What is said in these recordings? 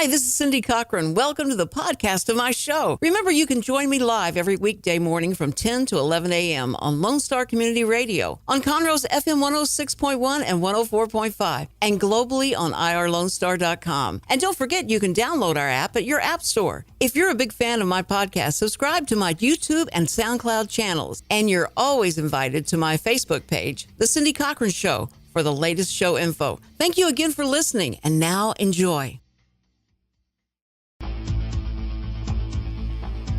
Hi, this is Cindy Cochran. Welcome to the podcast of my show. Remember, you can join me live every weekday morning from 10 to 11 a.m. on Lone Star Community Radio, on Conroe's FM 106.1 and 104.5, and globally on irlonestar.com. And don't forget, you can download our app at your app store. If you're a big fan of my podcast, subscribe to my YouTube and SoundCloud channels. And you're always invited to my Facebook page, The Cindy Cochran Show, for the latest show info. Thank you again for listening, and now enjoy.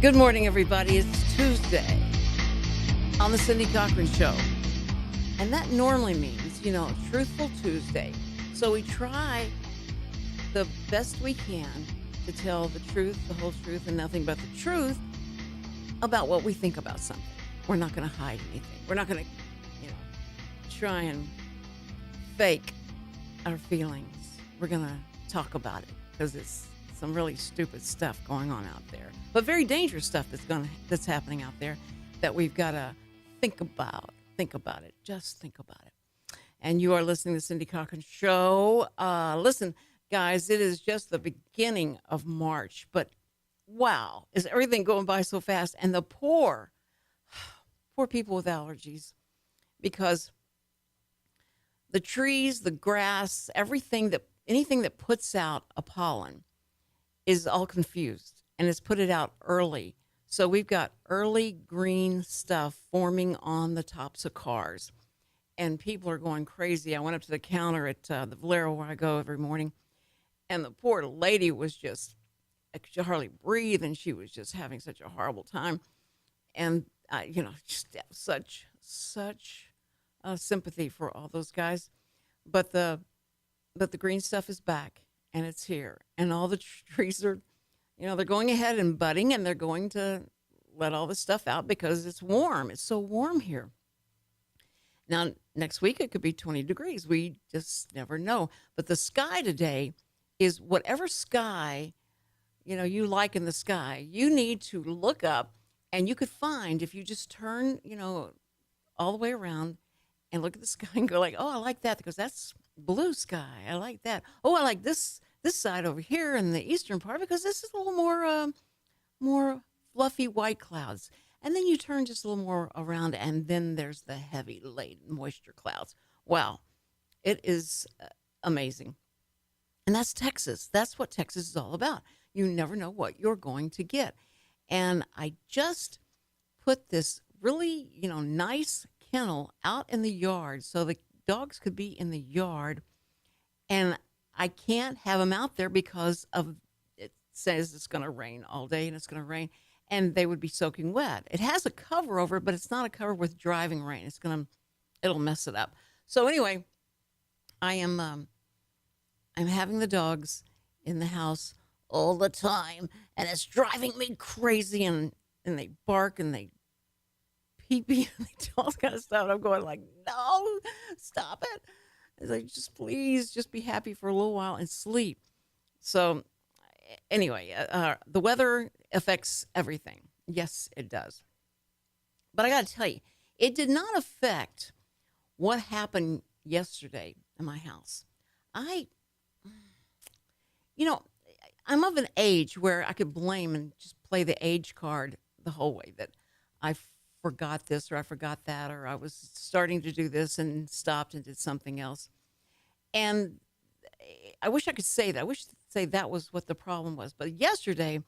Good morning, everybody. It's Tuesday on the Cindy Cochran Show. And that normally means, Truthful Tuesday. So we try the best we can to tell the truth, the whole truth, and nothing but the truth about what we think about something. We're not going to hide anything. We're not going to, try and fake our feelings. We're going to talk about it because it's some really stupid stuff going on out there, but very dangerous stuff that's happening out there that we've got to think about. Think about it. Just think about it. And you are listening to the Cindy Cochran Show. Listen, guys, it is just the beginning of March, but wow, is everything going by so fast? And the poor people with allergies, because the trees, the grass, anything that puts out a pollen is all confused, and it's put it out early. So we've got early green stuff forming on the tops of cars, and people are going crazy. I went up to the counter at the Valero where I go every morning, and the poor lady was just, she could hardly breathe, and she was just having such a horrible time. And, just such sympathy for all those guys. But the green stuff is back. And it's here. And all the trees are, they're going ahead and budding, and they're going to let all this stuff out because it's warm. It's so warm here. Now, next week, it could be 20 degrees. We just never know. But the sky today is whatever sky, you like in the sky. You need to look up, and you could find, if you just turn, all the way around and look at the sky and go like, oh, I like that because that's blue sky. I like that. Oh, I like this side over here in the eastern part because this is a little more fluffy white clouds. And then you turn just a little more around, and then there's the heavy laden moisture clouds. Wow, it is amazing. And that's Texas. That's what Texas is all about. You never know what you're going to get. And I just put this really, nice kennel out in the yard so the dogs could be in the yard, and I can't have them out there because it says it's going to rain all day, and it's going to rain, and they would be soaking wet. It has a cover over it, but it's not a cover with driving rain. It'll mess it up. So anyway, I'm having the dogs in the house all the time, and it's driving me crazy, and they bark and they pee and they do all kind of stuff. And I'm going like, no, stop it. It's like, just please, just be happy for a little while and sleep. So anyway, the weather affects everything. Yes, it does. But I got to tell you, it did not affect what happened yesterday in my house. I'm of an age where I could blame and just play the age card the whole way, that I forgot this or I forgot that, or I was starting to do this and stopped and did something else. And I wish I could say that. I wish I could say that was what the problem was. But yesterday,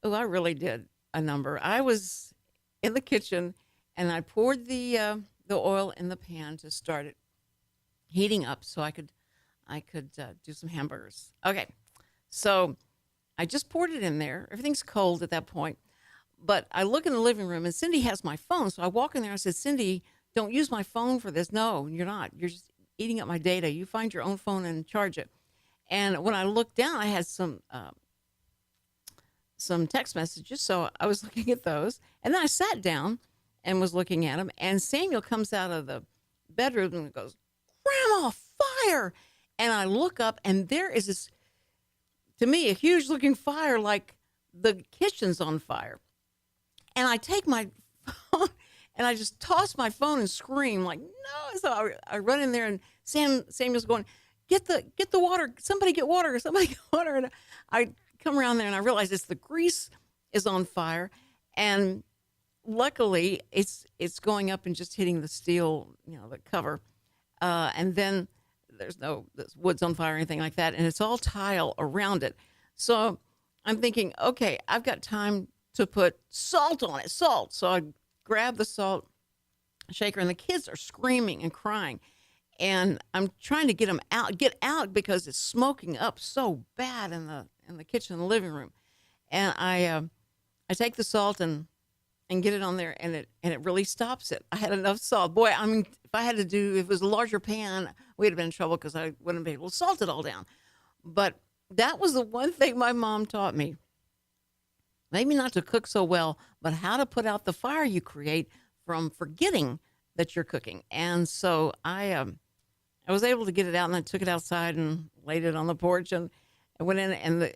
I really did a number. I was in the kitchen, and I poured the oil in the pan to start it heating up so I could do some hamburgers. Okay, so I just poured it in there. Everything's cold at that point. But I look in the living room, and Cindy has my phone. So I walk in there and I said, Cindy, don't use my phone for this. No, you're not. You're just eating up my data. You find your own phone and charge it. And when I looked down, I had some text messages. So I was looking at those. And then I sat down and was looking at them. And Samuel comes out of the bedroom and goes, Grandma, fire. And I look up, and there is this, to me, a huge looking fire, like the kitchen's on fire. And I take my phone and I just toss my phone and scream like, no. So I run in there, and Samuel's going, get the water. Somebody get water. Somebody get water. And I come around there and I realize it's the grease is on fire, and luckily it's going up and just hitting the steel, the cover, and then there's no wood's on fire or anything like that, and it's all tile around it. So I'm thinking, okay, I've got time to put salt on it, salt. So I grab the salt shaker, and the kids are screaming and crying, and I'm trying to get out because it's smoking up so bad in the kitchen and the living room, and I take the salt and get it on there, and it really stops it. I had enough salt. Boy, I mean, if it was a larger pan, we'd have been in trouble because I wouldn't be able to salt it all down. But that was the one thing my mom taught me. Maybe not to cook so well, but how to put out the fire you create from forgetting that you're cooking. And so I was able to get it out, and I took it outside and laid it on the porch, and I went in and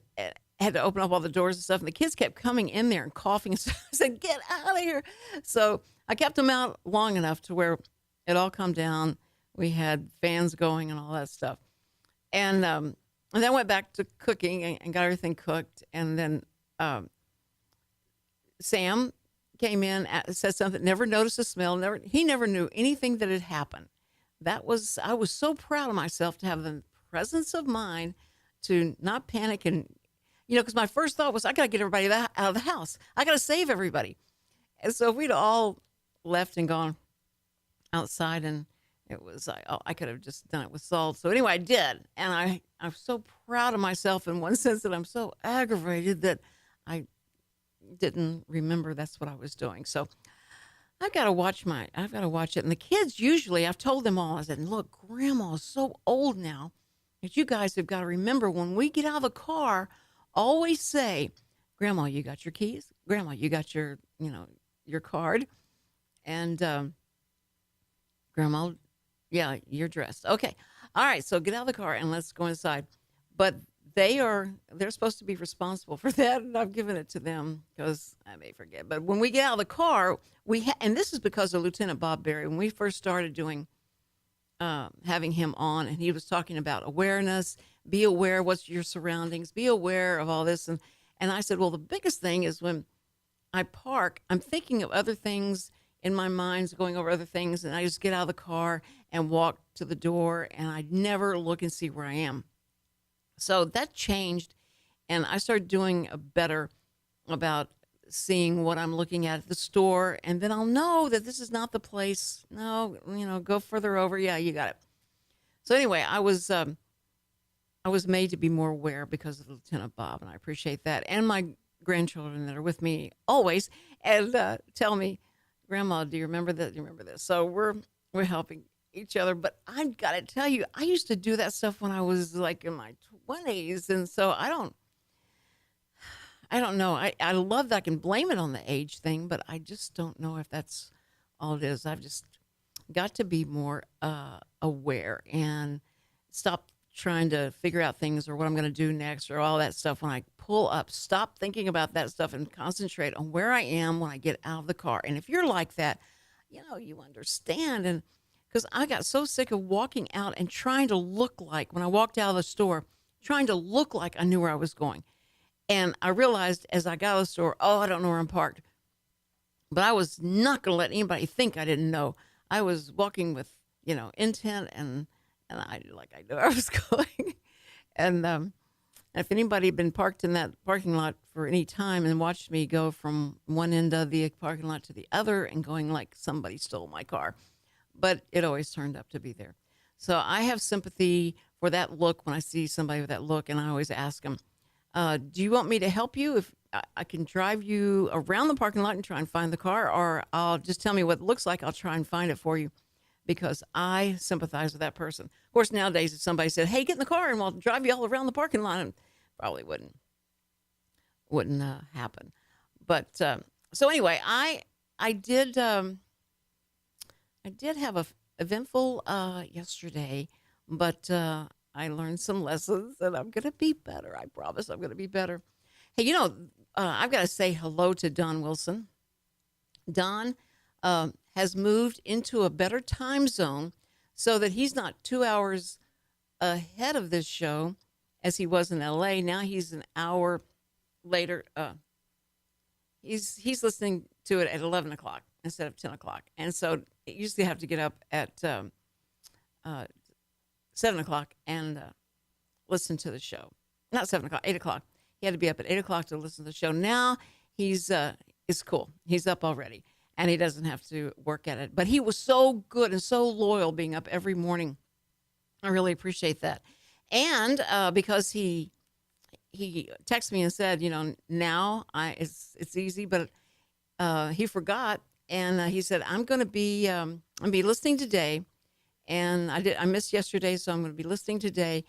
had to open up all the doors and stuff. And the kids kept coming in there and coughing. So I said, "Get out of here." So I kept them out long enough to where it all calmed down. We had fans going and all that stuff. And then I went back to cooking and got everything cooked. And then Sam came in, said something, never noticed the smell. He never knew anything that had happened. I was so proud of myself to have the presence of mind to not panic and, because my first thought was, I got to get everybody out of the house. I got to save everybody. And so if we'd all left and gone outside, and it was like, oh, I could have just done it with salt. So anyway, I did. And I'm so proud of myself in one sense that I'm so aggravated that I didn't remember that's what I was doing. So I've got to watch it. And the kids usually, I've told them all, I said, look, Grandma is so old now that you guys have got to remember when we get out of the car, always say, Grandma, you got your keys? Grandma, you got your card? And Grandma, yeah, you're dressed. Okay. All right. So get out of the car and let's go inside. But they're supposed to be responsible for that. And I've given it to them because I may forget. But when we get out of the car, and this is because of Lieutenant Bob Berry, when we first started doing, having him on, and he was talking about awareness, be aware of what's your surroundings, be aware of all this. And I said, well, the biggest thing is when I park, I'm thinking of other things in my mind, going over other things, and I just get out of the car and walk to the door, and I never look and see where I am. So that changed, and I started doing a better about seeing what I'm looking at the store, and then I'll know that this is not the place. No, go further over. Yeah, you got it. So anyway, I was made to be more aware because of Lieutenant Bob, and I appreciate that. And my grandchildren that are with me always and tell me, Grandma, do you remember that? Do you remember this? So we're helping each other. But I've got to tell you, I used to do that stuff when I was like in my 20s, and so I don't know. I love that I can blame it on the age thing, but I just don't know if that's all it is. I've just got to be more aware and stop trying to figure out things or what I'm going to do next or all that stuff. When I pull up, stop thinking about that stuff and concentrate on where I am when I get out of the car. And if you're like that, you understand. And because I got so sick of walking out and trying to look like, when I walked out of the store, trying to look like I knew where I was going. And I realized as I got out of the store, I don't know where I'm parked. But I was not going to let anybody think I didn't know. I was walking with, intent and I knew I was going. And if anybody had been parked in that parking lot for any time and watched me go from one end of the parking lot to the other and going like somebody stole my car, but it always turned up to be there. So I have sympathy for that look when I see somebody with that look, and I always ask them, do you want me to help you? If I can drive you around the parking lot and try and find the car, or I'll just tell me what it looks like. I'll try and find it for you because I sympathize with that person. Of course, nowadays, if somebody said, hey, get in the car and we'll drive you all around the parking lot, it probably wouldn't happen. But so anyway, I did have a eventful yesterday, but I learned some lessons, and I'm going to be better. I promise I'm going to be better. Hey, I've got to say hello to Don Wilson. Don has moved into a better time zone so that he's not 2 hours ahead of this show as he was in LA. Now he's an hour later. He's listening to it at 11 o'clock instead of 10 o'clock. And so you usually have to get up at 7 o'clock and listen to the show. Not 7 o'clock, 8 o'clock. He had to be up at 8 o'clock to listen to the show. Now it's cool. He's up already, and he doesn't have to work at it. But he was so good and so loyal being up every morning. I really appreciate that. And because he texted me and said, now it's easy, but he forgot. And he said, I'm going to be listening today. And I missed yesterday, so I'm going to be listening today.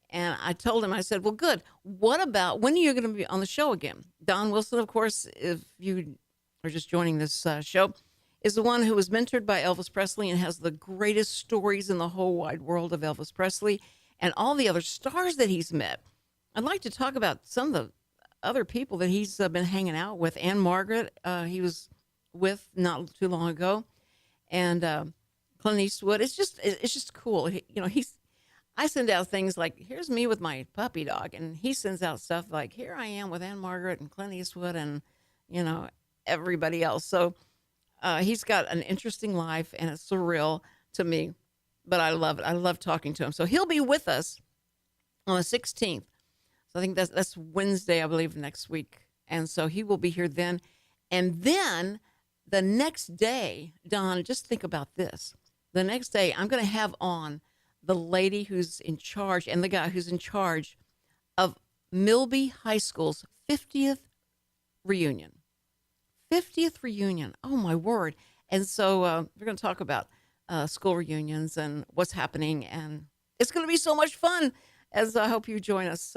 And I told him, I said, well, good. What about, when are you going to be on the show again? Don Wilson, of course, if you are just joining this show, is the one who was mentored by Elvis Presley and has the greatest stories in the whole wide world of Elvis Presley and all the other stars that he's met. I'd like to talk about some of the other people that he's been hanging out with. Anne Margaret, he was with not too long ago, and Clint Eastwood. It's just cool. I send out things like, here's me with my puppy dog, and he sends out stuff like, here I am with Anne Margaret and Clint Eastwood and everybody else. So he's got an interesting life, and it's surreal to me, but I love it. I love talking to him. So he'll be with us on the 16th. So I think that's Wednesday, I believe, next week. And so he will be here then. And then the next day, Don, just think about this. The next day, I'm going to have on the lady who's in charge and the guy who's in charge of Milby High School's 50th reunion. 50th reunion. Oh, my word. And so we're going to talk about school reunions and what's happening. And it's going to be so much fun, as I hope you join us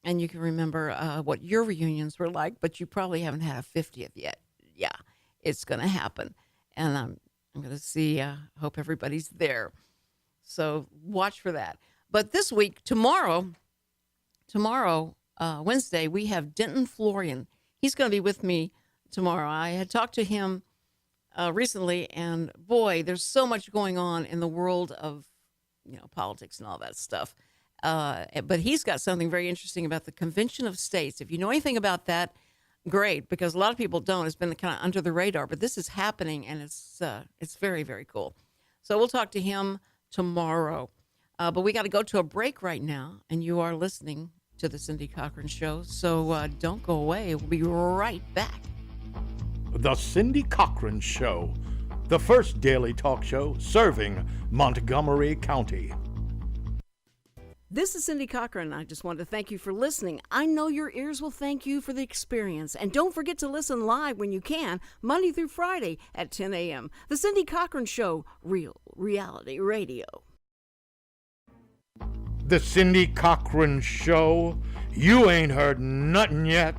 and you can remember what your reunions were like, but you probably haven't had a 50th yet. Yeah, it's going to happen. And I'm going to see, hope everybody's there. So watch for that. But this week, tomorrow, Wednesday, we have Denton Florian. He's going to be with me tomorrow. I had talked to him recently, and boy, there's so much going on in the world of, politics and all that stuff. But he's got something very interesting about the Convention of States. If you know anything about that, great, because a lot of people don't. It's been kind of under the radar, but this is happening, and it's very, very cool. So we'll talk to him tomorrow. But we got to go to a break right now, and you are listening to the Cindy Cochran Show. So don't go away. We'll be right back. The Cindy Cochran Show, the first daily talk show serving Montgomery County. This is Cindy Cochran. I just wanted to thank you for listening. I know your ears will thank you for the experience. And don't forget to listen live when you can, Monday through Friday at 10 a.m. The Cindy Cochran Show, Real Reality Radio. The Cindy Cochran Show. You ain't heard nothing yet.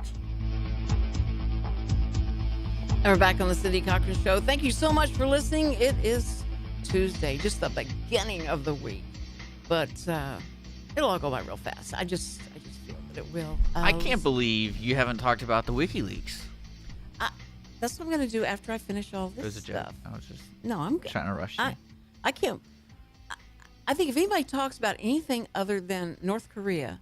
And we're back on the Cindy Cochran Show. Thank you so much for listening. It is Tuesday, just the beginning of the week. But it'll all go by real fast. I just feel that it will. I can't believe you haven't talked about the WikiLeaks. That's what I'm going to do after I finish all this It was a stuff. joke. I was just I'm trying to rush you. I can't. I think if anybody talks about anything other than North Korea,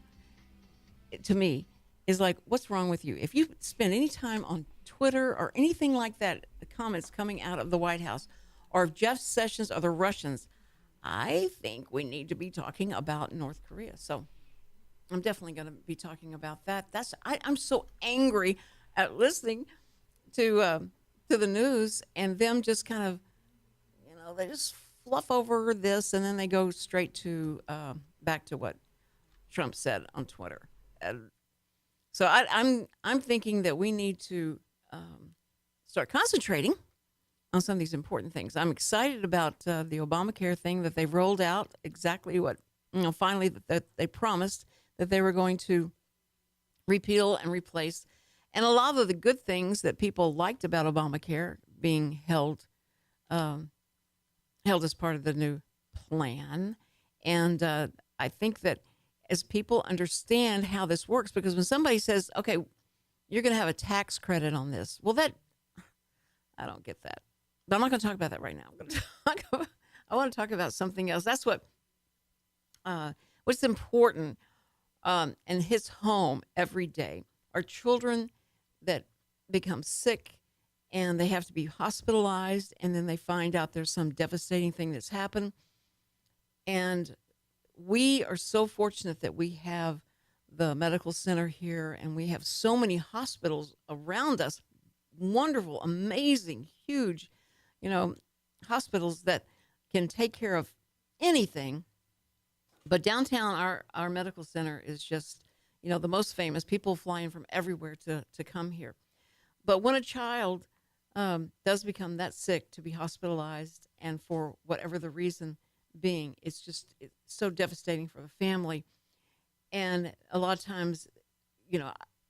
to me, is like, what's wrong with you? If you spend any time on Twitter or anything like that, the comments coming out of the White House, or if Jeff Sessions or the Russians, I think we need to be talking about North Korea. So I'm definitely going to be talking about that. I'm so angry at listening to the news and them just kind of, they just fluff over this and then they go straight to back to what Trump said on Twitter. So I'm thinking that we need to start concentrating on some of these important things. I'm excited about the Obamacare thing that they've rolled out, exactly what, finally that they promised that they were going to repeal and replace. And a lot of the good things that people liked about Obamacare being held as part of the new plan. And I think that as people understand how this works, because when somebody says, okay, you're going to have a tax credit on this, well, I don't get that. But I'm not going to talk about that right now. I want to talk about something else. That's what what's important in his home every day are children that become sick and they have to be hospitalized, and then they find out there's some devastating thing that's happened. And we are so fortunate that we have the medical center here, and we have so many hospitals around us. Wonderful, amazing, huge, hospitals that can take care of anything. But downtown, our medical center is just, the most famous. People flying from everywhere to come here. But when a child does become that sick to be hospitalized, and for whatever the reason being, it's so devastating for the family. And a lot of times,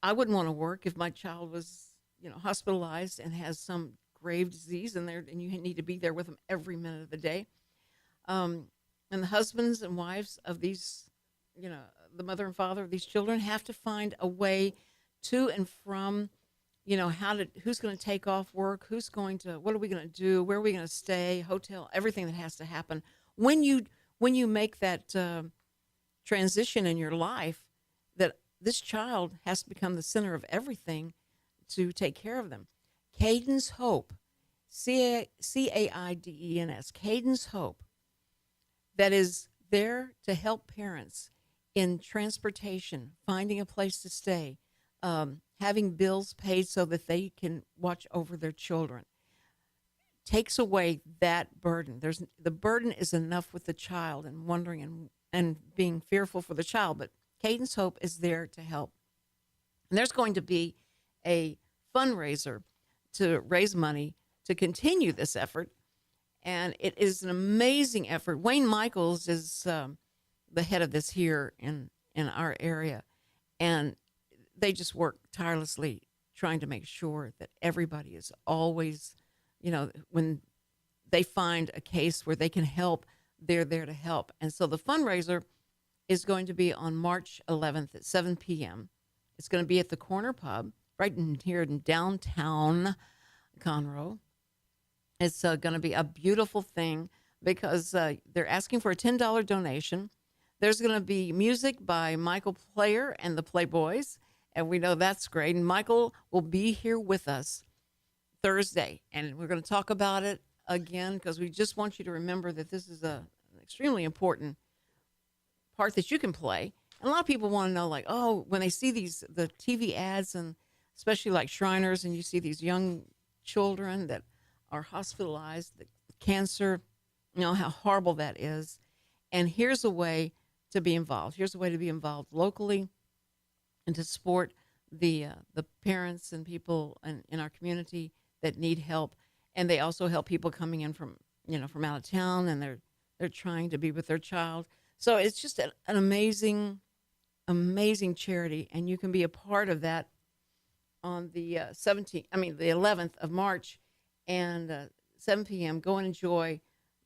I wouldn't want to work if my child was, hospitalized and has some grave disease in there, and you need to be there with them every minute of the day. And the husbands and wives of these, the mother and father of these children have to find a way to and from, who's going to take off work, what are we going to do, where are we going to stay, hotel, everything that has to happen. When you make that transition in your life, that this child has to become the center of everything to take care of them. Caden's Hope, CAIDENS, Caden's Hope, that is there to help parents in transportation, finding a place to stay, having bills paid so that they can watch over their children. Takes away that burden. The burden is enough with the child and wondering and being fearful for the child, but Caden's Hope is there to help. And there's going to be a fundraiser to raise money to continue this effort, and it is an amazing effort. Wayne Michaels is the head of this here in our area, and they just work tirelessly trying to make sure that everybody is always, when they find a case where they can help, they're there to help. And so the fundraiser is going to be on March 11th at 7 p.m. It's going to be at the Corner Pub right here in downtown Conroe. It's going to be a beautiful thing because they're asking for a $10 donation. There's going to be music by Michael Player and the Playboys, and we know that's great. And Michael will be here with us Thursday, and we're going to talk about it again because we just want you to remember that this is an extremely important part that you can play. And a lot of people want to know, like, when they see the TV ads, and especially like Shriners, and you see these young children that are hospitalized, the cancer, how horrible that is. And here's a way to be involved. Here's a way to be involved locally and to support the parents and people in our community that need help. And they also help people coming in from out of town, and they're trying to be with their child. So it's just an amazing, amazing charity, and you can be a part of that on the 11th of March, and 7 p.m. Go and enjoy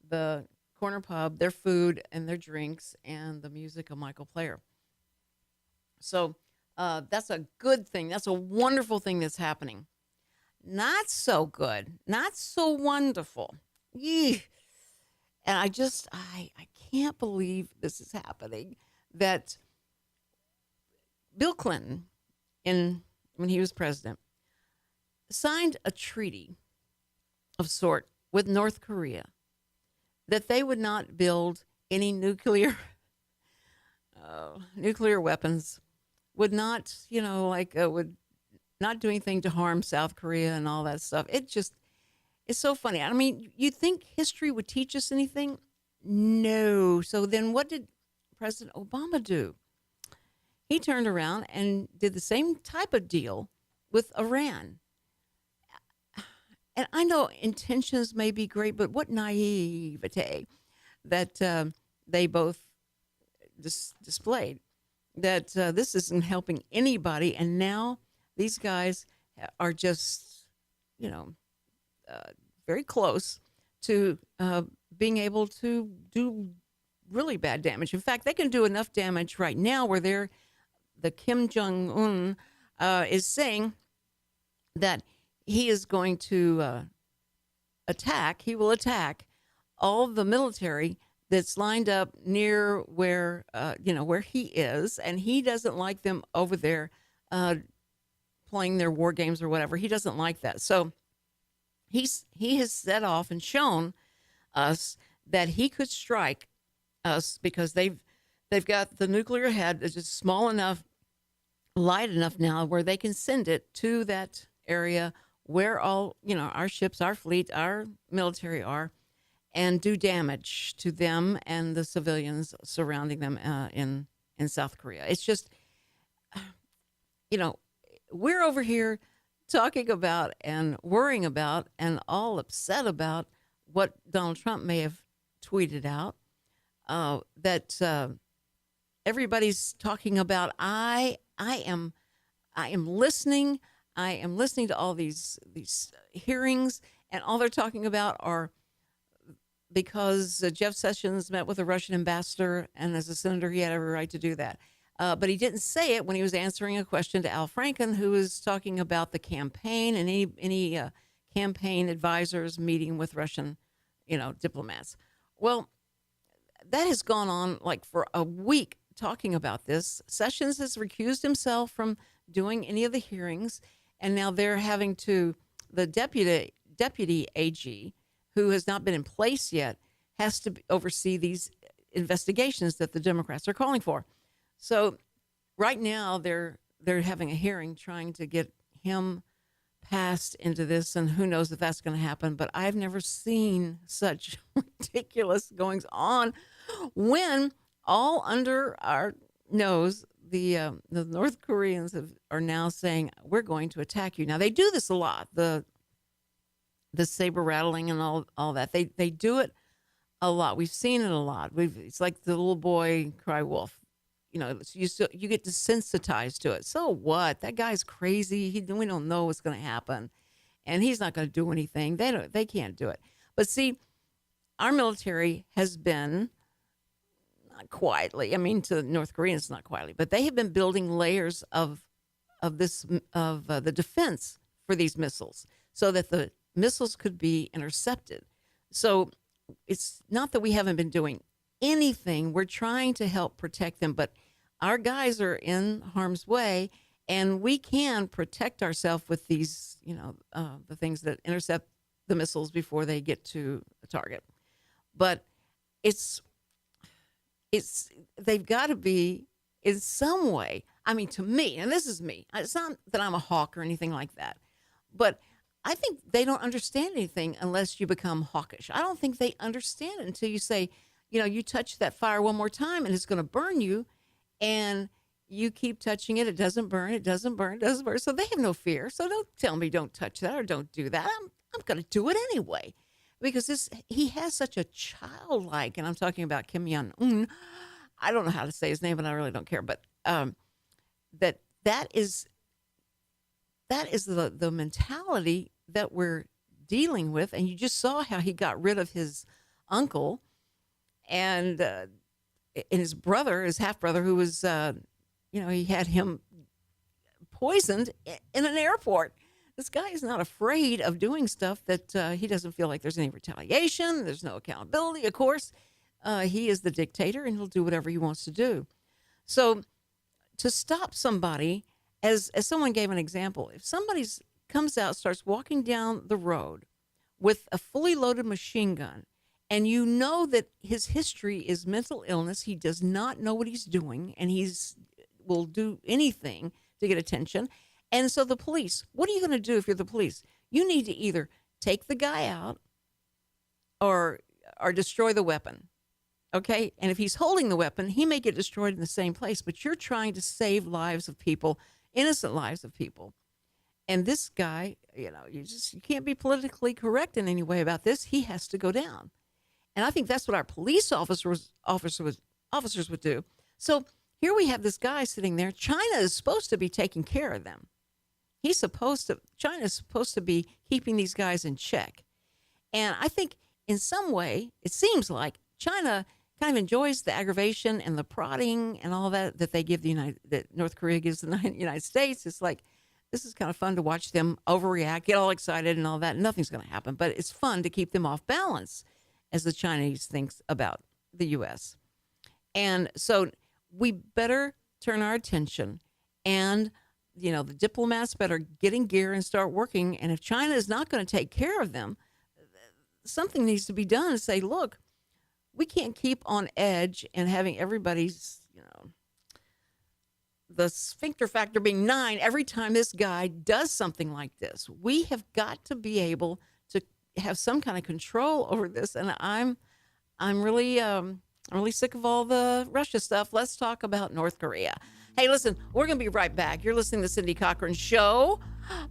the Corner Pub, their food and their drinks, and the music of Michael Player. So that's a good thing. That's a wonderful thing that's happening. Not so good. Not so wonderful. Yee. And I can't believe this is happening, that Bill Clinton, when he was president, signed a treaty of sort with North Korea that they would not build any nuclear weapons, would not, would not do anything to harm South Korea and all that stuff. It's so funny. I mean, you think history would teach us anything? No. So then what did President Obama do? He turned around and did the same type of deal with Iran. And I know intentions may be great, but what naivete that they both displayed, that this isn't helping anybody. And now these guys are just, very close to being able to do really bad damage. In fact, they can do enough damage right now where the Kim Jong-un is saying that he is going to attack. He will attack all the military that's lined up near where where he is, and he doesn't like them over there playing their war games or whatever. He doesn't like that. So he has set off and shown us that he could strike us because they've got the nuclear head that's just small enough, light enough now where they can send it to that area where all our ships, our fleet, our military are, and do damage to them and the civilians surrounding them in South Korea. It's just, we're over here talking about and worrying about and all upset about what Donald Trump may have tweeted out, that everybody's talking about. I am listening. I am listening to all these hearings, and all they're talking about are because Jeff Sessions met with a Russian ambassador, and as a senator, he had every right to do that. But he didn't say it when he was answering a question to Al Franken, who was talking about the campaign and any campaign advisors meeting with Russian, diplomats. Well, that has gone on like for a week talking about this. Sessions has recused himself from doing any of the hearings, and now they're having to, the deputy AG, who has not been in place yet, has to oversee these investigations that the Democrats are calling for. So right now they're having a hearing trying to get him passed into this, and who knows if that's going to happen. But I've never seen such ridiculous goings on when all under our nose the North Koreans are now saying, we're going to attack you. Now they do this a lot, the saber rattling and all that. They do it a lot. We've seen it a lot. It's like the little boy cry wolf. You get desensitized to it. So what? That guy's crazy. We don't know what's going to happen, and he's not going to do anything. They can't do it. But see, our military has been, not quietly, to the North Koreans, not quietly, but they have been building layers of the defense for these missiles so that the missiles could be intercepted. So it's not that we haven't been doing anything. We're trying to help protect them, but our guys are in harm's way, and we can protect ourselves with these, the things that intercept the missiles before they get to a target. But they've got to be in some way. To me, and this is me, it's not that I'm a hawk or anything like that, but I think they don't understand anything unless you become hawkish. I don't think they understand it until you say, you touch that fire one more time and it's going to burn you, and you keep touching it. It doesn't burn. It doesn't burn. It doesn't burn. So they have no fear. So don't tell me don't touch that or don't do that. I'm going to do it anyway, because he has such a childlike, and I'm talking about Kim Jong-un. I don't know how to say his name, and I really don't care. But that is the mentality that we're dealing with. And you just saw how he got rid of his uncle and his brother, his half brother, who was, he had him poisoned in an airport. This guy is not afraid of doing stuff that he doesn't feel like there's any retaliation. There's no accountability. Of course, he is the dictator, and he'll do whatever he wants to do. So to stop somebody, as someone gave an example, if somebody comes out, starts walking down the road with a fully loaded machine gun, and you know that his history is mental illness, he does not know what he's doing, and will do anything to get attention. And so the police, what are you going to do if you're the police? You need to either take the guy out or destroy the weapon. Okay? And if he's holding the weapon, he may get destroyed in the same place, but you're trying to save lives of people, innocent lives of people. And this guy, you can't be politically correct in any way about this. He has to go down. And I think that's what our police officers would do. So here we have this guy sitting there. China is supposed to be taking care of them. China is supposed to be keeping these guys in check. And I think in some way, it seems like China kind of enjoys the aggravation and the prodding and all that they give that North Korea gives the United States. It's like, this is kind of fun to watch them overreact, get all excited and all that. Nothing's going to happen, but it's fun to keep them off balance, as the Chinese thinks about the U.S. And so we better turn our attention, and the diplomats better get in gear and start working. And if China is not going to take care of them, something needs to be done to say, look, we can't keep on edge and having everybody's, the sphincter factor being 9 every time this guy does something like this. We have got to be able to have some kind of control over this. And I'm really sick of all the Russia stuff. Let's talk about North Korea. Hey, listen, we're going to be right back. You're listening to the Cindy Cochran Show,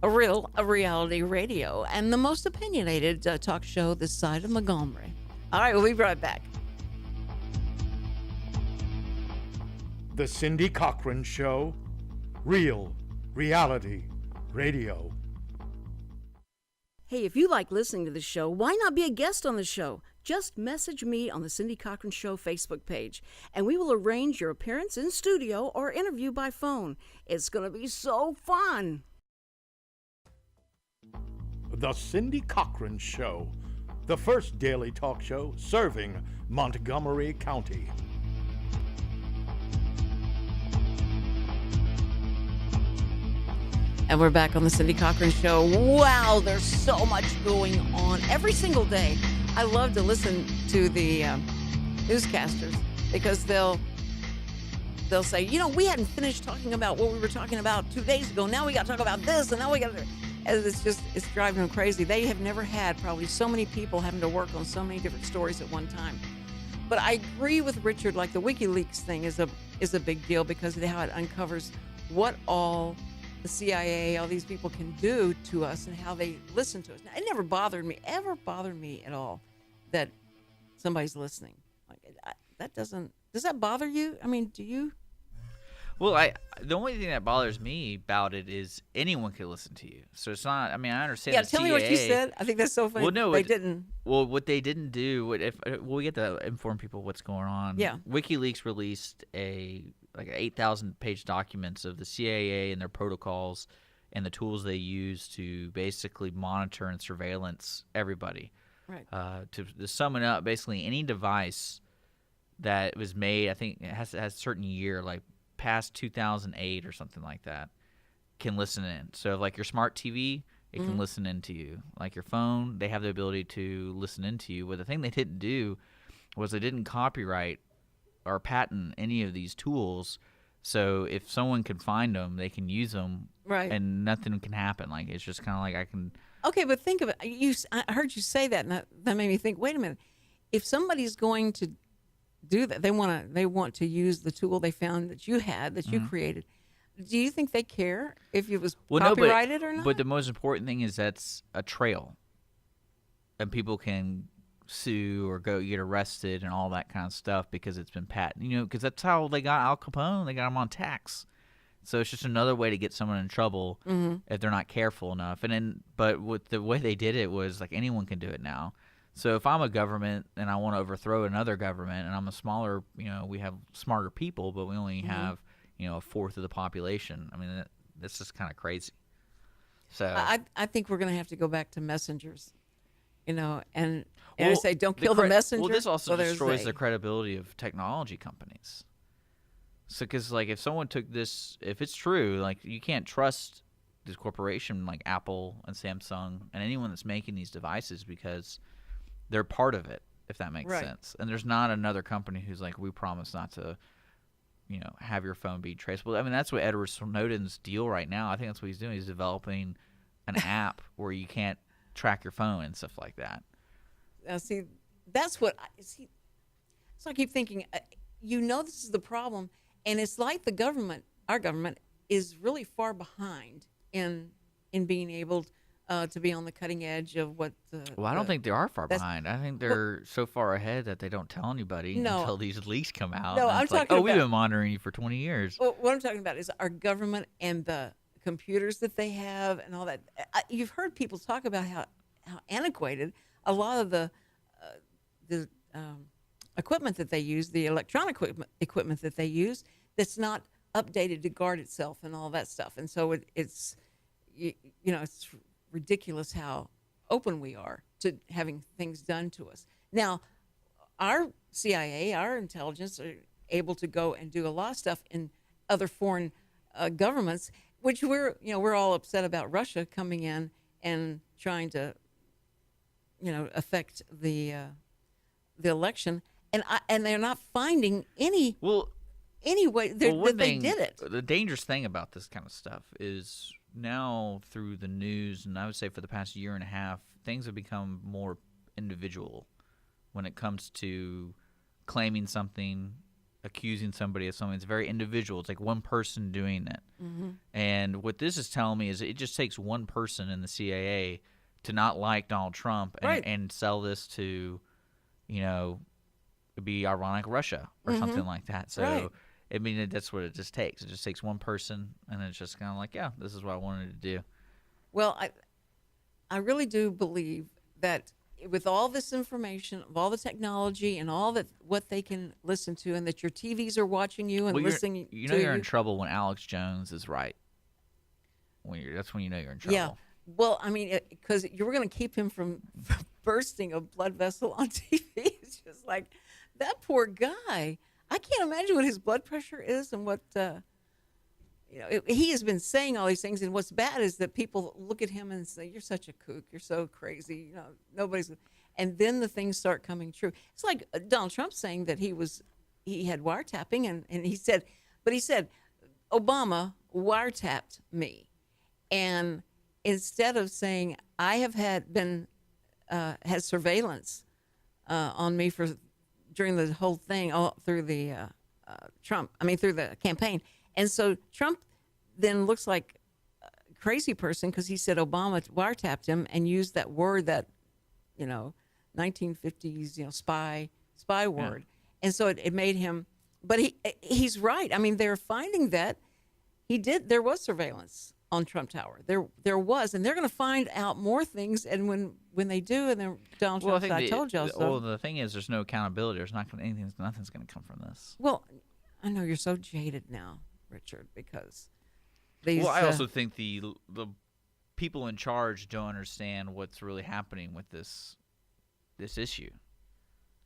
a reality radio, and the most opinionated talk show this side of Montgomery. All right, we'll be right back. The Cindy Cochran Show, reality radio. Hey, if you like listening to the show, why not be a guest on the show? Just message me on the Cindy Cochran Show Facebook page, and we will arrange your appearance in studio or interview by phone. It's going to be so fun. The Cindy Cochran Show, the first daily talk show serving Montgomery County. And we're back on the Cindy Cochran Show. Wow, there's so much going on every single day. I love to listen to the newscasters because they'll say, we hadn't finished talking about what we were talking about 2 days ago. Now we got to talk about this, and now we got to. It's driving them crazy. They have never had probably so many people having to work on so many different stories at one time. But I agree with Richard. Like the WikiLeaks thing is a big deal because of how it uncovers what all the CIA, all these people can do to us and how they listen to us. Now, it never bothered me at all that somebody's listening. Like does that bother you? I mean, do you? Well, the only thing that bothers me about it is anyone can listen to you. So it's not. I mean, I understand. Yeah, the tell me what you said. I think that's so funny. Well, no, they didn't. Well, what they didn't do. We get to inform people what's going on. Yeah. WikiLeaks released an 8,000-page documents of the CIA and their protocols and the tools they use to basically monitor and surveillance everybody. Right. To sum it up, basically any device that was made, I think it has a certain year, like past 2008 or something like that, can listen in. So like your smart TV, it can listen into you. Like your phone, they have the ability to listen into you. But the thing they didn't do was they didn't copyright or patent any of these tools. So if someone can find them, they can use them, right, and nothing can happen. Like it's just kind of like I can. Okay, but think of it. I heard you say that, and that made me think. Wait a minute. If somebody's going to do that, they want to use the tool they found that you had, that you created. Do you think they care if it was copyrighted or not? But the most important thing is that's a trail, and people can sue or go get arrested and all that kind of stuff because it's been patented. Because that's how they got Al Capone. They got him on tax. So it's just another way to get someone in trouble if they're not careful enough. But with the way they did it was like anyone can do it now. So if I'm a government and I want to overthrow another government, and I'm a smaller, we have smarter people, but we only have, a fourth of the population. I mean, that's just kind of crazy. So I think we're going to have to go back to messengers, and I say don't kill the messenger. Well, this also destroys the credibility of technology companies. So, because like if someone took this, if it's true, like you can't trust this corporation like Apple and Samsung and anyone that's making these devices because they're part of it, if that makes sense. And there's not another company who's like, we promise not to, have your phone be traceable. I mean, that's what Edward Snowden's deal right now. I think that's what he's doing. He's developing an app where you can't track your phone and stuff like that. Now, see, that's what I see. So I keep thinking, this is the problem. And it's like our government is really far behind in being able to be on the cutting edge of what the. Well, I don't think they are far behind. I think they're so far ahead that they don't tell anybody until these leaks come out. No, and I'm talking about. we've been monitoring you for 20 years. Well, what I'm talking about is our government and the computers that they have and all that. You've heard people talk about how antiquated a lot of the equipment that they use, the electronic equipment that they use, that's not updated to guard itself and all that stuff. And so it's ridiculous how open we are to having things done to us. Now, our CIA, our intelligence, are able to go and do a lot of stuff in other foreign governments, which we're all upset about Russia coming in and trying to, affect the election, and they're not finding any Well, way that they did it. The dangerous thing about this kind of stuff is now through the news, and I would say for the past year and a half, things have become more individual when it comes to claiming something, accusing somebody of something. It's very individual. It's like one person doing it. Mm-hmm. And what this is telling me is it just takes one person in the CIA to not like Donald Trump and, Right. and sell this to, it'd be ironic Russia or Mm-hmm. something like that. So, Right. I mean, that's what it just takes. It just takes one person, and it's just kind of like, yeah, this is what I wanted to do. Well, I really do believe that with all this information, of all the technology and all that what they can listen to, and that your TVs are watching you and Well, listening you to know you. you're in trouble when Alex Jones is right. That's when you know you're in trouble. Yeah. Well, I mean, because you were going to keep him from bursting a blood vessel on TV. It's just like that poor guy. I can't imagine what his blood pressure is and what he has been saying all these things. And what's bad is that people look at him and say, "You're such a kook. You're so crazy. Nobody's." And then the things start coming true. It's like Donald Trump saying that he had wiretapping, and he said Obama wiretapped me, and instead of saying I have had surveillance on me during the whole thing, all through the through the campaign. And so Trump then looks like a crazy person because he said Obama wiretapped him and used that word that, 1950s, spy word. And so it made him, but he's right. I mean, they're finding that there was surveillance on Trump Tower. There was, and they're going to find out more things. And when they do, and then Donald Trump said, I told y'all so. Well, the thing is, there's no accountability. There's nothing's going to come from this. Well, I know you're so jaded now, Richard, because these. Well, I also think the people in charge don't understand what's really happening with this issue,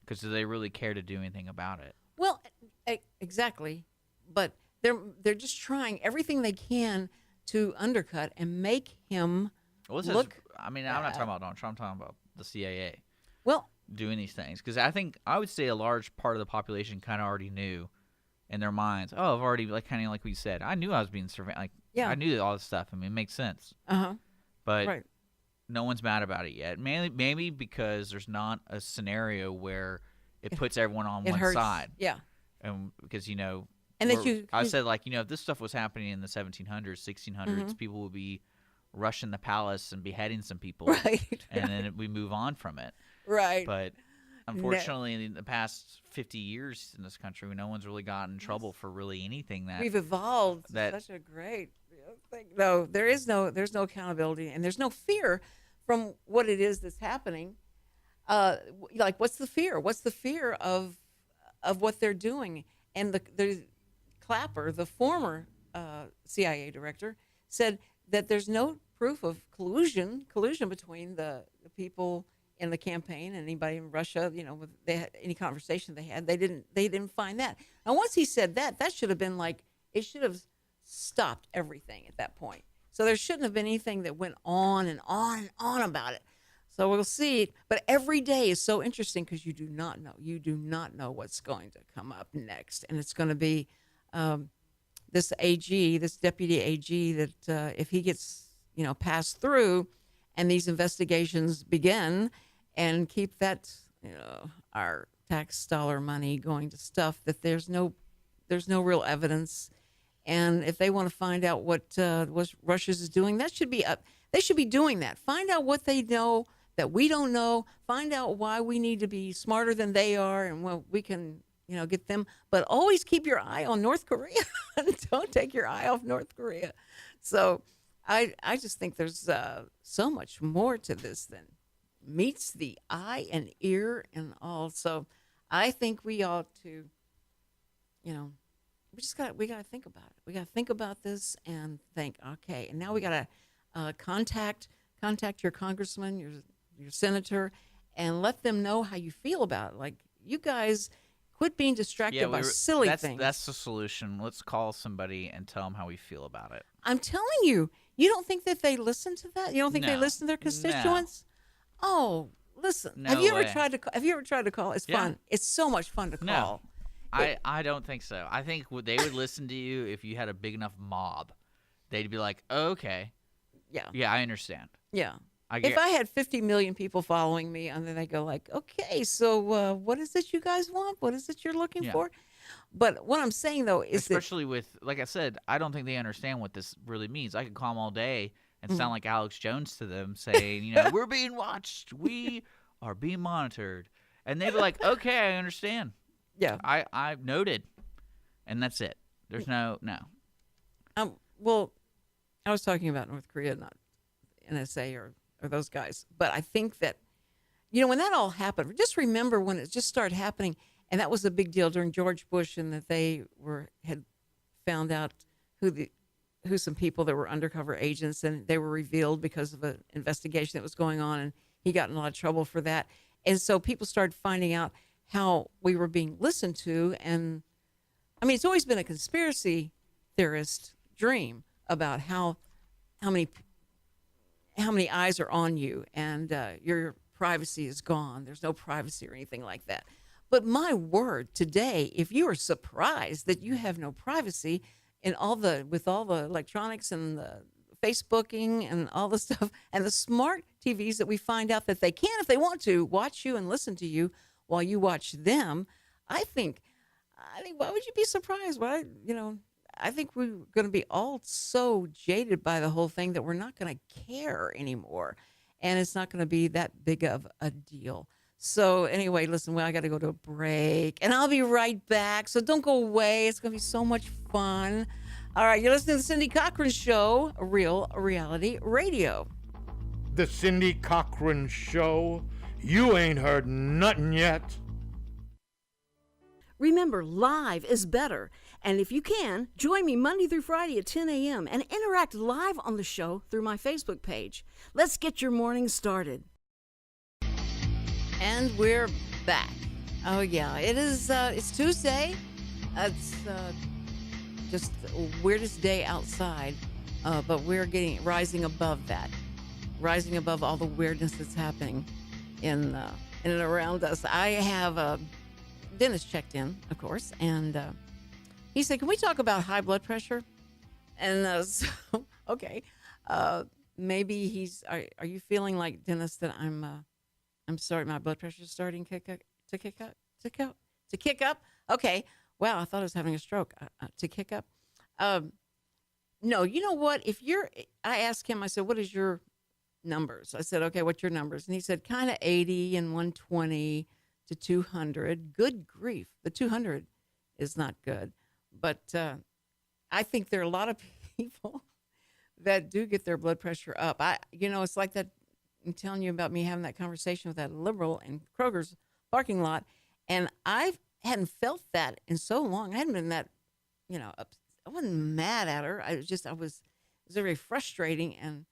because do they really care to do anything about it? Well, exactly, but they're just trying everything they can to undercut and make him look. I'm not talking about Donald Trump. I'm talking about the CIA. Well, doing these things, because I would say a large part of the population kind of already knew in their minds. Oh, I've already kind of like we said. I knew I was being surveyed. Like, yeah. I knew all this stuff. I mean, it makes sense. But right. No one's mad about it yet. Maybe because there's not a scenario where it puts everyone on one hurts. side. Yeah. And because and that I said, like, if this stuff was happening in the 1700s, 1600s, people would be rushing the palace and beheading some people, right? And then we move on from it, right? But unfortunately, in the past 50 years in this country, no one's really gotten in trouble for really anything. That we've evolved. Such a great thing. No, there's no accountability, and there's no fear from what it is that's happening. Like, what's the fear? What's the fear of what they're doing? And the Clapper, the former CIA director, said that there's no proof of collusion between the people in the campaign and anybody in Russia. Any conversation they had, they didn't find that. Now, once he said that should have been like, it should have stopped everything at that point. So there shouldn't have been anything that went on and on and on about it. So we'll see. But every day is so interesting because you do not know. You do not know what's going to come up next. And it's going to be this AG, this deputy AG, that if he gets, passed through and these investigations begin and keep that, our tax dollar money going to stuff that there's no real evidence. And if they want to find out what Russia's is doing, that should be up. They should be doing that. Find out what they know that we don't know. Find out why we need to be smarter than they are, and we can, get them. But always keep your eye on North Korea. Don't take your eye off North Korea. So, I just think there's so much more to this than meets the eye and ear and all. So, I think we ought to, we got to think about it. We got to think about this and think, okay, and now we got to contact your congressman, your senator, and let them know how you feel about it. Like, you guys quit being distracted by silly things. That's the solution. Let's call somebody and tell them how we feel about it. I'm telling you, you don't think that they listen to that? You don't think they No. listen to their constituents? Oh, listen. No have you ever way. tried to? Have you ever tried to call? It's Yeah. fun. It's so much fun to call. I don't think so. I think they would listen to you if you had a big enough mob. They'd be like, oh, okay, Yeah. yeah, I understand. Yeah. I If get, I had 50 million people following me, and then they go like, okay, so what is it you guys want? What is it you're looking Yeah. for? But what I'm saying though is that especially with, like I said, I don't think they understand what this really means. I could call them all day and sound like Alex Jones to them, saying, you know, we're being watched, we are being monitored, and they'd be like, okay, I understand. yeah. I've noted, and that's it. There's no. Well, I was talking about North Korea, not NSA or those guys. But I think that, when that all happened, just remember when it just started happening, and that was a big deal during George Bush, and that they had found out who some people that were undercover agents, and they were revealed because of an investigation that was going on, and he got in a lot of trouble for that. And so people started finding out how we were being listened to, and I mean, it's always been a conspiracy theorist dream about how many eyes are on you, and your privacy is gone. There's no privacy or anything like that. But my word, today, if you are surprised that you have no privacy with all the electronics and the Facebooking and all the stuff and the smart TVs that we find out that they can, if they want to, watch you and listen to you while you watch them, I think why would you be surprised? I think we're going to be all so jaded by the whole thing that we're not going to care anymore. And it's not going to be that big of a deal. So anyway, listen, I got to go to a break, and I'll be right back. So don't go away. It's going to be so much fun. All right, you're listening to the Cindy Cochran Show, Real Reality Radio. The Cindy Cochran Show. You ain't heard nothing yet. Remember, live is better. And if you can, join me Monday through Friday at 10 a.m. and interact live on the show through my Facebook page. Let's get your morning started. And we're back. Oh yeah, it is. It's Tuesday. It's just the weirdest day outside, but we're rising above that, rising above all the weirdness that's happening in and around us. I have Dennis checked in, of course, and he said, "Can we talk about high blood pressure?" And so, okay, maybe he's. Are you feeling like, Dennis, that I'm sorry, my blood pressure is starting to kick up. Okay. Wow, I thought I was having a stroke. To kick up. No, you know what? I asked him, I said, what is your numbers? I said, okay, what's your numbers? And he said, kind of 80 and 120 to 200. Good grief. The 200 is not good. But I think there are a lot of people that do get their blood pressure up. It's like that. I'm telling you about me having that conversation with that liberal in Kroger's parking lot, and I hadn't felt that in so long. I hadn't been that, I wasn't mad at her. It was very frustrating and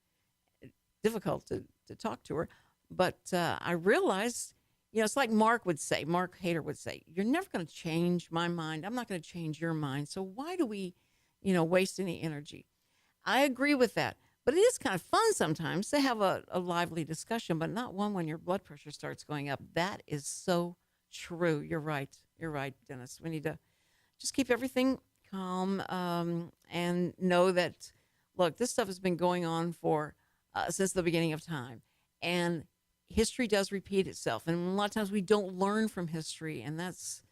difficult to talk to her. But I realized, it's like Mark Hader would say, you're never going to change my mind. I'm not going to change your mind. So why do we, waste any energy? I agree with that. But it is kind of fun sometimes to have a lively discussion, but not one when your blood pressure starts going up. That is so true. You're right. You're right, Dennis. We need to just keep everything calm and know that, look, this stuff has been going on for since the beginning of time. And history does repeat itself. And a lot of times we don't learn from history. And that's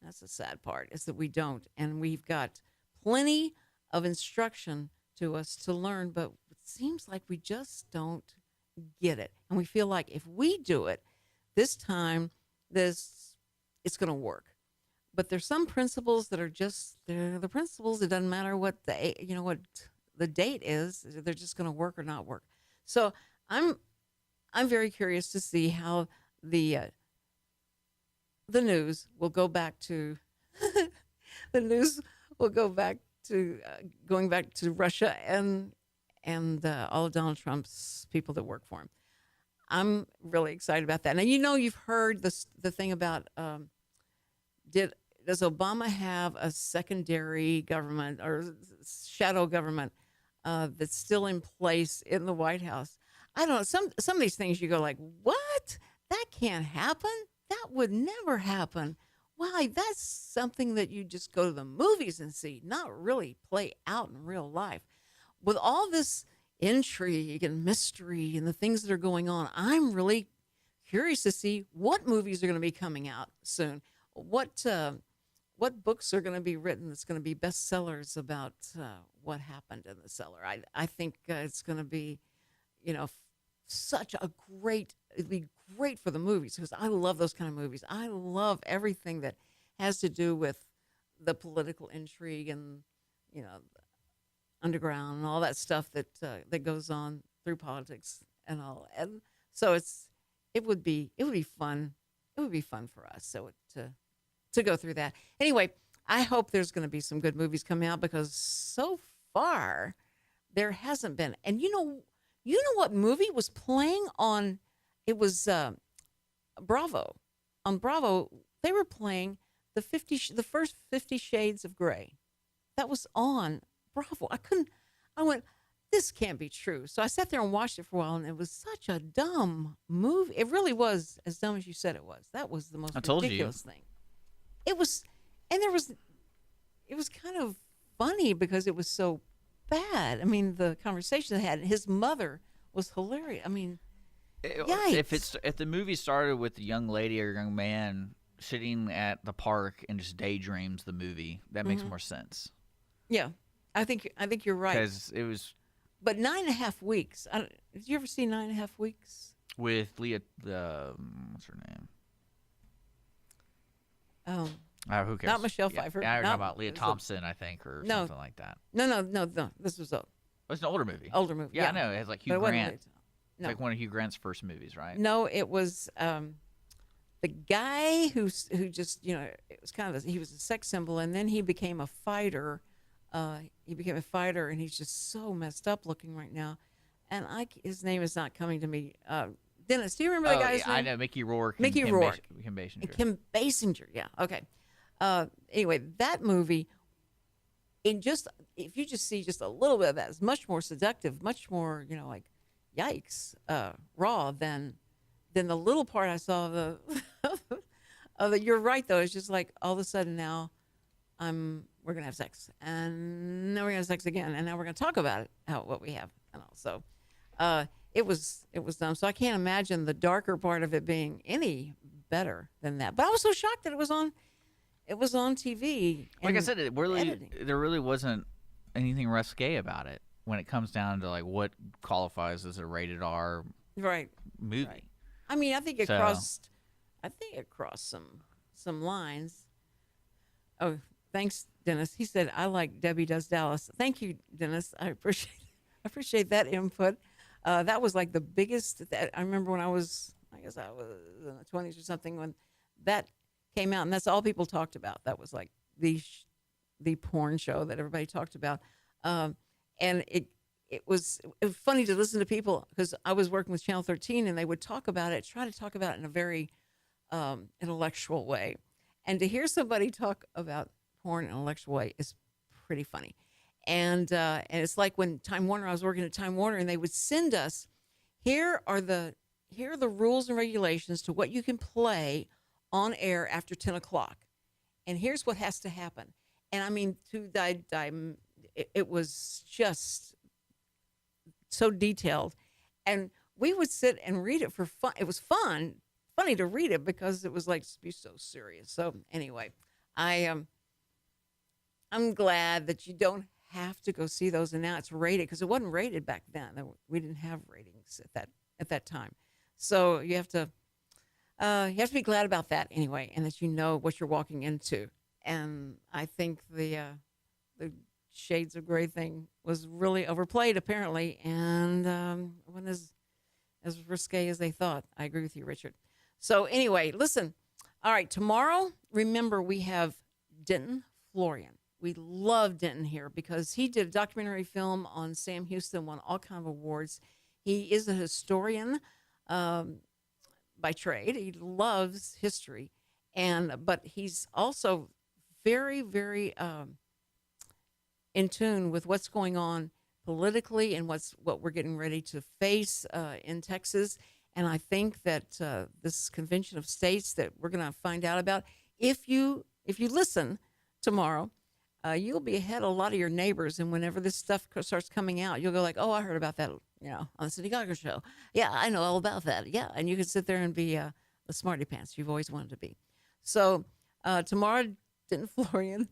the sad part, is that we don't. And we've got plenty of instruction to us to learn, but it seems like we just don't get it. And we feel like if we do it this time, it's going to work. But there's some principles that are just, they're the principles. It doesn't matter what what the date is. They're just going to work or not work. So I'm very curious to see how the news will go back to going back to Russia and all of Donald Trump's people that work for him. I'm really excited about that. Now, you've heard the thing about does Obama have a secondary government or shadow government that's still in place in the White House? I don't know. Some of these things you go like, what? That can't happen. That would never happen. Why? That's something that you just go to the movies and see, not really play out in real life. With all this intrigue and mystery and the things that are going on, I'm really curious to see what movies are going to be coming out soon. What books are going to be written that's going to be bestsellers about what happened in the cellar. I think it's going to be, such a it'd be great for the movies because I love those kind of movies. I love everything that has to do with the political intrigue and, underground and all that stuff that goes on through politics and all. And so it would be fun. It would be fun for us to go through that. Anyway, I hope there's going to be some good movies coming out because so far there hasn't been. And you know what movie was playing on? It was Bravo. On Bravo, they were playing the first 50 Shades of Grey. That was on Bravo. I went, this can't be true. So I sat there and watched it for a while, and it was such a dumb movie. It really was as dumb as you said it was. That was the most ridiculous thing. It was, and it was kind of funny because it was so bad. I mean, the conversation they had, his mother was hilarious. I mean, yikes. If the movie started with a young lady or a young man sitting at the park and just daydreams the movie, that makes more sense. Yeah, I think you're right. Because it was. But 9.5 weeks. Did you ever see 9.5 Weeks? With Leah, what's her name? Who cares? Not Michelle Pfeiffer. Yeah, I heard about Leah Thompson, I think, or something like that. No. This was It's an older movie. Yeah, I know. It has like Hugh Grant. It's like one of Hugh Grant's first movies, right? No, it was the guy who just, it was kind of he was a sex symbol, and then he became a fighter. And he's just so messed up looking right now. And his name is not coming to me. Dennis, do you remember the guy's name? I know, Mickey Rourke. Kim Basinger. Kim Basinger, yeah. Okay. Anyway, that movie, if you just see just a little bit of that, it's much more seductive, much more, like, yikes, raw than the little part I saw of the. You're right, though. It's just like all of a sudden now, we're gonna have sex, and now we're gonna have sex again, and now we're gonna talk about it, what we have, and all. So, it was dumb. So I can't imagine the darker part of it being any better than that. But I was so shocked that it was on TV. Like I said, there really wasn't anything risque about it when it comes down to like what qualifies as a rated R movie. Right. I mean, I think it crossed some lines. Oh, thanks, Dennis. He said, "I like Debbie Does Dallas." Thank you, Dennis. I appreciate that input. That was like the biggest. I remember when I was in the 20s or something when that came out, and that's all people talked about. That was like the porn show that everybody talked about, and it was funny to listen to people because I was working with Channel 13, and they would try to talk about it in a very intellectual way, and to hear somebody talk about porn in an intellectual way is pretty funny. And it's like when Time Warner, I was working at Time Warner, and they would send us, here are the rules and regulations to what you can play on air after 10 o'clock. And here's what has to happen. And I mean, it was just so detailed. And we would sit and read it for fun. It was funny to read it because it was like to be so serious. So anyway, I'm glad that you don't have to go see those, and now it's rated because it wasn't rated back then. We didn't have ratings at that time, so you have to be glad about that anyway, and that you know what you're walking into. And I think the Shades of Grey thing was really overplayed apparently, and wasn't as risque as they thought. I agree with you, Richard. So anyway, listen. All right, tomorrow, remember we have Denton Florian. We love Denton here because he did a documentary film on Sam Houston, won all kinds of awards. He is a historian by trade. He loves history. but he's also very, very in tune with what's going on politically and what we're getting ready to face in Texas. And I think that this convention of states that we're going to find out about, if you listen tomorrow, you'll be ahead of a lot of your neighbors. And whenever this stuff starts coming out, you'll go like, "Oh, I heard about that, on the Cindy Cochran Show. Yeah, I know all about that. Yeah," and you can sit there and be the smarty pants you've always wanted to be. So tomorrow, Denton Florian,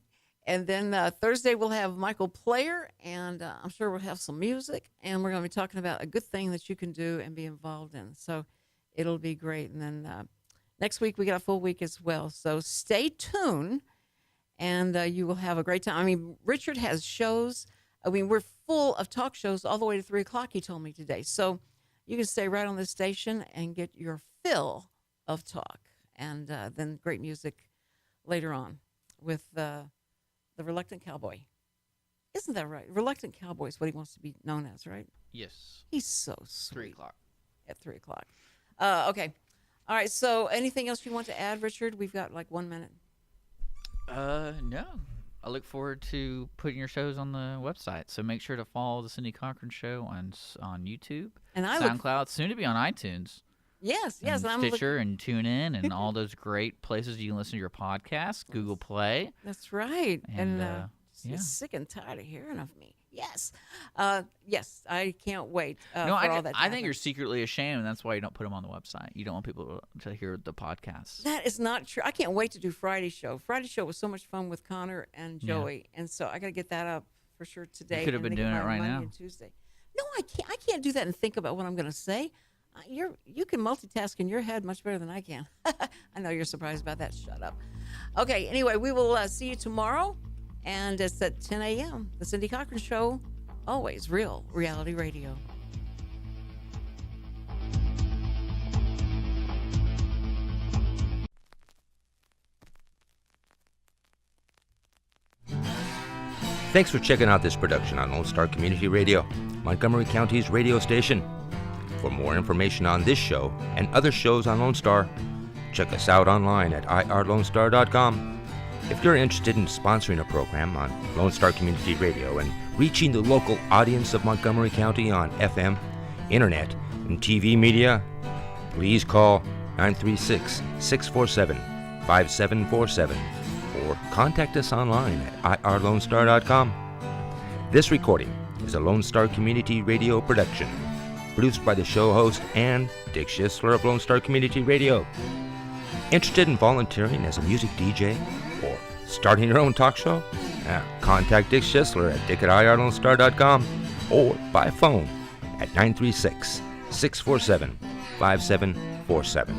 and then Thursday we'll have Michael Player, and I'm sure we'll have some music, and we're going to be talking about a good thing that you can do and be involved in. So it'll be great. And then next week we got a full week as well. So stay tuned. And you will have a great time. I mean, Richard has shows. I mean, we're full of talk shows all the way to 3 o'clock, he told me today. So you can stay right on this station and get your fill of talk. And then great music later on with the Reluctant Cowboy. Isn't that right? Reluctant Cowboy is what he wants to be known as, right? Yes. He's so sweet. 3 o'clock. At 3 o'clock. Okay. All right. So anything else you want to add, Richard? We've got like 1 minute. No. I look forward to putting your shows on the website. So make sure to follow the Cindy Cochran Show on YouTube, and SoundCloud, soon to be on iTunes. Yes, and Stitcher and TuneIn and all those great places you can listen to your podcast, Google Play. That's right. And yeah. Sick and tired of hearing of me. Yes. Yes, I can't wait for all that to I think happen. you're secretly ashamed, and that's why you don't put them on the website. You don't want people to hear the podcast. That is not true. I can't wait to do Friday's show. Friday's show was so much fun with Connor and Joey, and so I got to get that up for sure today. You could have been doing it right Monday now. and Tuesday. No, I can't. I can't do that and think about what I'm going to say. You can multitask in your head much better than I can. I know you're surprised about that. Shut up. Okay. Anyway, we will see you tomorrow. And it's at 10 a.m. The Cindy Cochran Show, always real reality radio. Thanks for checking out this production on Lone Star Community Radio, Montgomery County's radio station. For more information on this show and other shows on Lone Star, check us out online at irlonestar.com. If you're interested in sponsoring a program on Lone Star Community Radio and reaching the local audience of Montgomery County on FM, internet, and TV media, please call 936-647-5747 or contact us online at irlonestar.com. This recording is a Lone Star Community Radio production, produced by the show host and Dick Schissler of Lone Star Community Radio. Interested in volunteering as a music DJ or starting your own talk show? Contact Dick Schissler at dick@irlonestar.com or by phone at 936-647-5747.